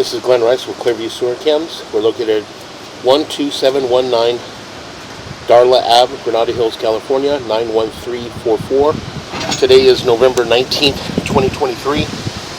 This is Glenn Rice with Clearview Sewer Cams. We're located at 12719 Darla Ave, Granada Hills, California, 91344. Today is November 19th, 2023.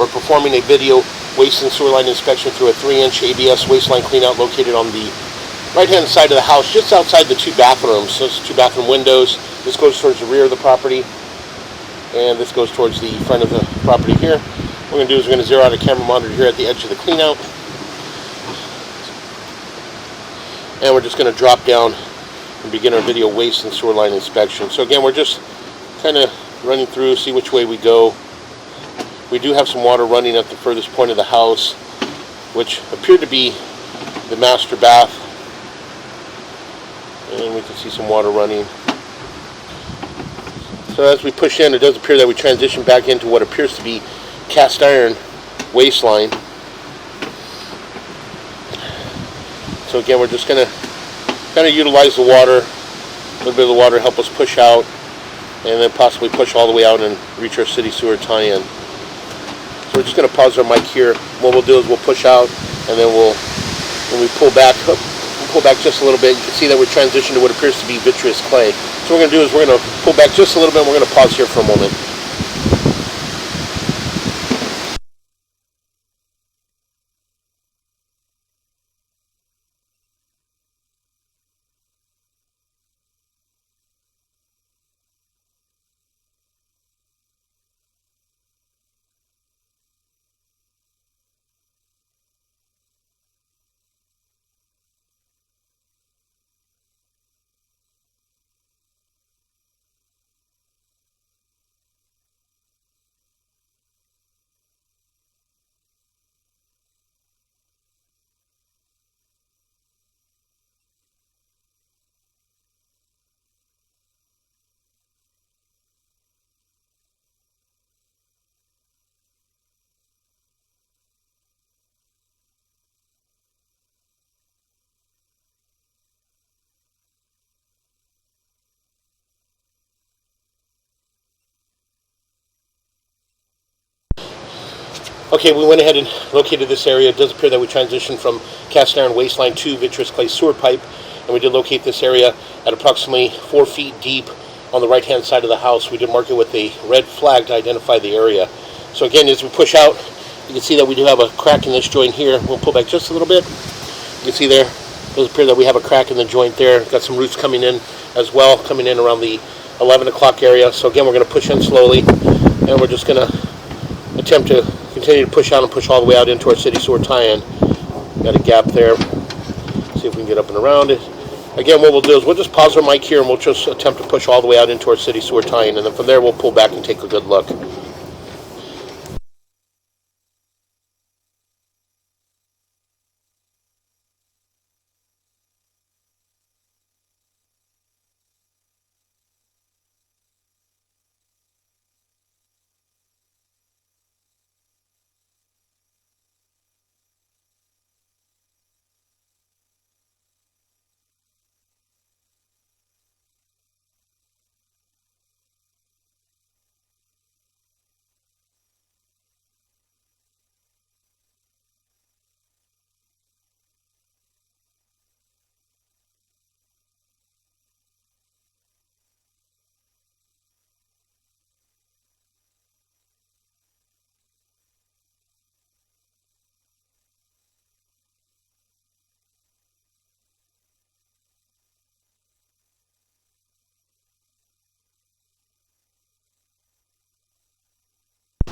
We're performing a video waste and sewer line inspection through a 3-inch ABS waste line cleanout located on the right-hand side of the house, just outside the two bathrooms. So it's two bathroom windows. This goes towards the rear of the property, and this goes towards the front of the property here. What we're going to do is we're going to zero out a camera monitor here at the edge of the cleanout, and we're just going to drop down and begin our video waste and sewer line inspection. So again, we're just kind of running through, see which way we go. We do have some water running at the furthest point of the house, which appeared to be the master bath, and we can see some water running. So as we push in, it does appear that we transition back into what appears to be cast iron waste line. So again, we're just going to kind of utilize the water, a little bit of the water, help us push out, and then possibly push all the way out and reach our city sewer tie-in. So we're just going to pause our mic here. What we'll do is we'll push out, and then when we pull back just a little bit, you can see that we transition to what appears to be vitreous clay. So what we're going to do is we're going to pull back just a little bit, and we're going to pause here for a moment. Okay, we went ahead and located this area. It does appear that we transitioned from cast iron waste line to vitreous clay sewer pipe, and we did locate this area at approximately 4 feet deep on the right-hand side of the house. We did mark it with a red flag to identify the area. So again, as we push out, you can see that we do have a crack in this joint here. We'll pull back just a little bit. You can see there, it does appear that we have a crack in the joint there. Got some roots coming in as well, coming in around the 11 o'clock area. So again, we're going to push in slowly, and we're just going to attempt to continue to push out and push all the way out into our city sewer tie-in. Got a gap there. See if we can get up and around it. Again, what we'll do is we'll just pause our mic here, and we'll just attempt to push all the way out into our city sewer tie-in, and then from there we'll pull back and take a good look.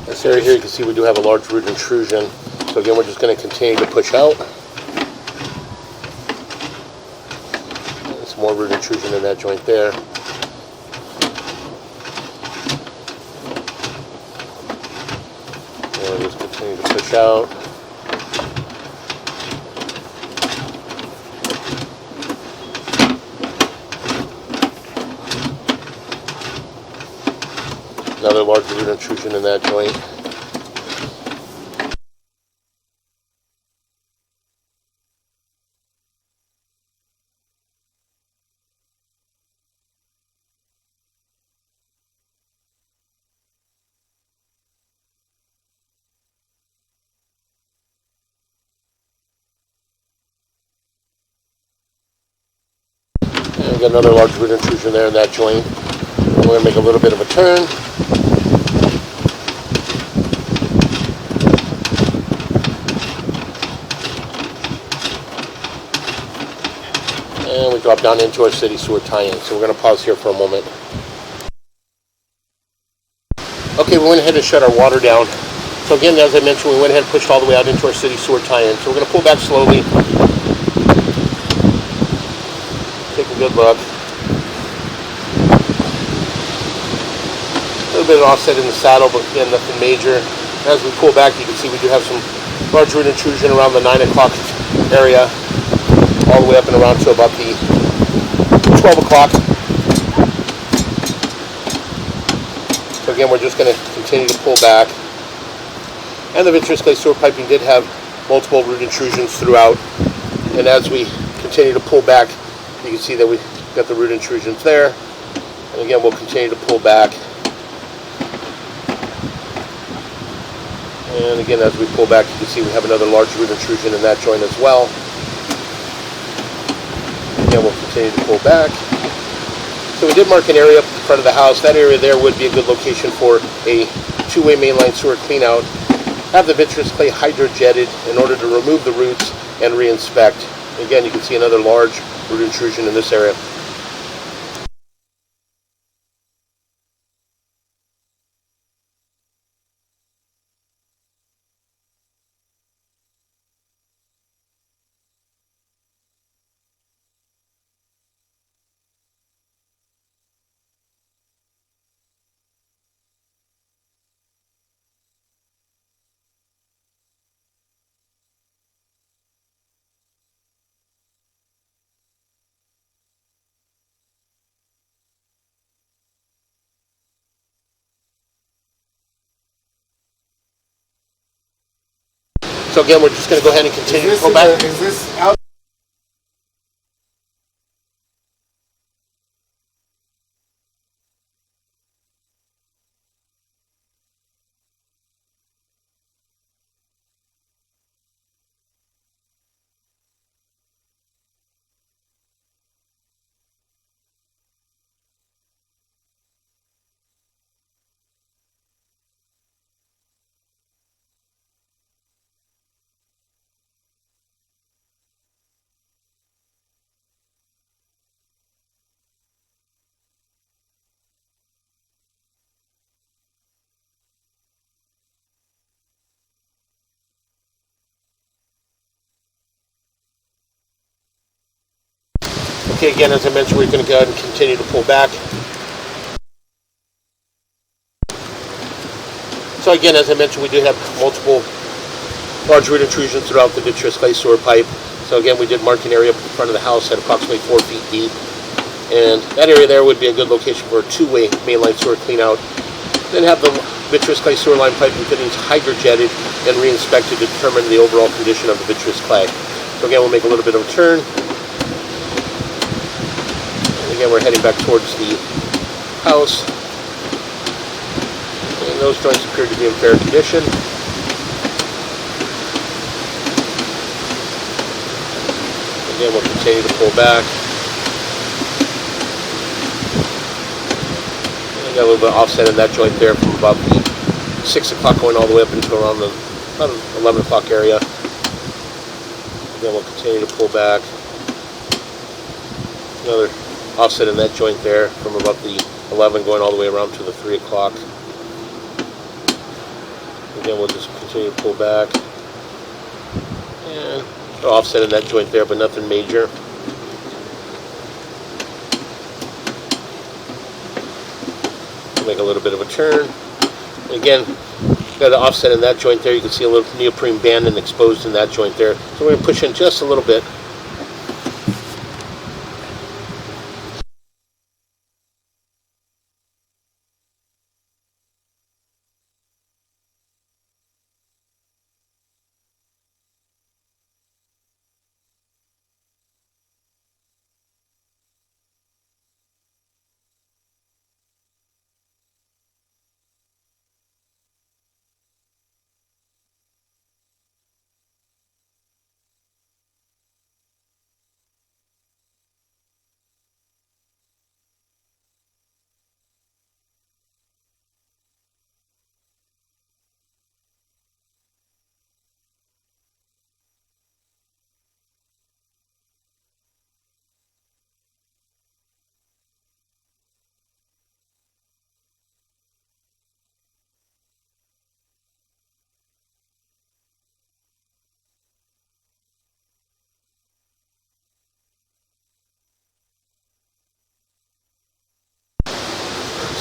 This area here, you can see we do have a large root intrusion. So again, we're just going to continue to push out. Some more root intrusion in that joint there. And we'll just continue to push out. Another large root intrusion in that joint. got another large root intrusion there in that joint. We're going to make a little bit of a turn. And we drop down into our city sewer tie-in. So we're going to pause here for a moment. Okay, we went ahead and shut our water down. So again, as I mentioned, we went ahead and pushed all the way out into our city sewer tie-in. So we're going to pull back slowly. Take a good look. A little bit of offset in the saddle, but again, nothing major. As we pull back, you can see we do have some large root intrusion around the 9 o'clock area, all the way up and around to about the 12 o'clock. So again, we're just going to continue to pull back. And the vitreous clay sewer piping did have multiple root intrusions throughout. And as we continue to pull back, you can see that we've got the root intrusions there. And again, we'll continue to pull back. And again, as we pull back, you can see we have another large root intrusion in that joint as well. Again, we'll continue to pull back. So we did mark an area up in front of the house. That area there would be a good location for a two-way mainline sewer cleanout. Have the vitreous clay hydrojetted in order to remove the roots and re-inspect. Again, you can see another large root intrusion in this area. So again, we're just going to go ahead and continue to pull back. Is this out? Okay, again, as I mentioned, we're going to go ahead and continue to pull back. So again, as I mentioned, we do have multiple large root intrusions throughout the vitreous clay sewer pipe. So again, we did mark an area up in front of the house at approximately 4 feet deep. And that area there would be a good location for a two-way mainline sewer cleanout. Then have the vitreous clay sewer line pipe and fittings hydrojetted and re-inspected to determine the overall condition of the vitreous clay. So again, we'll make a little bit of a turn. And again, we're heading back towards the house. And those joints appear to be in fair condition. Again, we'll continue to pull back. And got a little bit of offset in that joint there from about the 6 o'clock going all the way up into around the about 11 o'clock area. Again, we'll continue to pull back. Another offset in that joint there from about the 11 going all the way around to the 3 o'clock. Again, we'll just continue to pull back. And offset in that joint there, but nothing major. We'll make a little bit of a turn. And again, got an offset in that joint there. You can see a little neoprene banding exposed in that joint there. So we're going to push in just a little bit.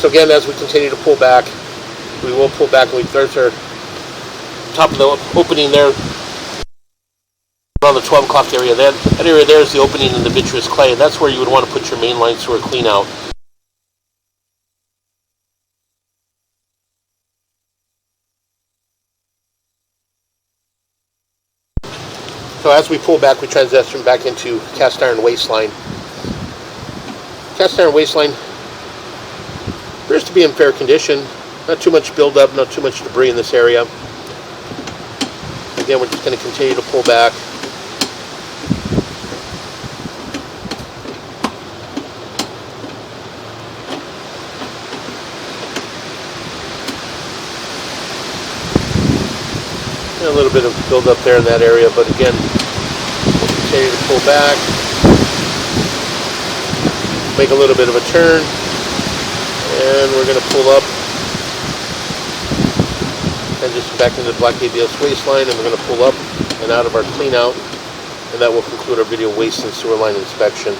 So again, as we continue to pull back, we will pull back, and there's our top of the opening there around the 12 o'clock area. That area there is the opening in the vitreous clay, and that's where you would want to put your mainline sewer clean out. So as we pull back, we transition back into cast iron waistline. Cast iron waistline appears to be in fair condition. Not too much buildup, not too much debris in this area. Again, we're just going to continue to pull back. And a little bit of buildup there in that area, but again, we'll continue to pull back. Make a little bit of a turn, and we're going to pull up and just back into the black ABS waistline, and we're going to pull up and out of our clean out, and that will conclude our video waste and sewer line inspection.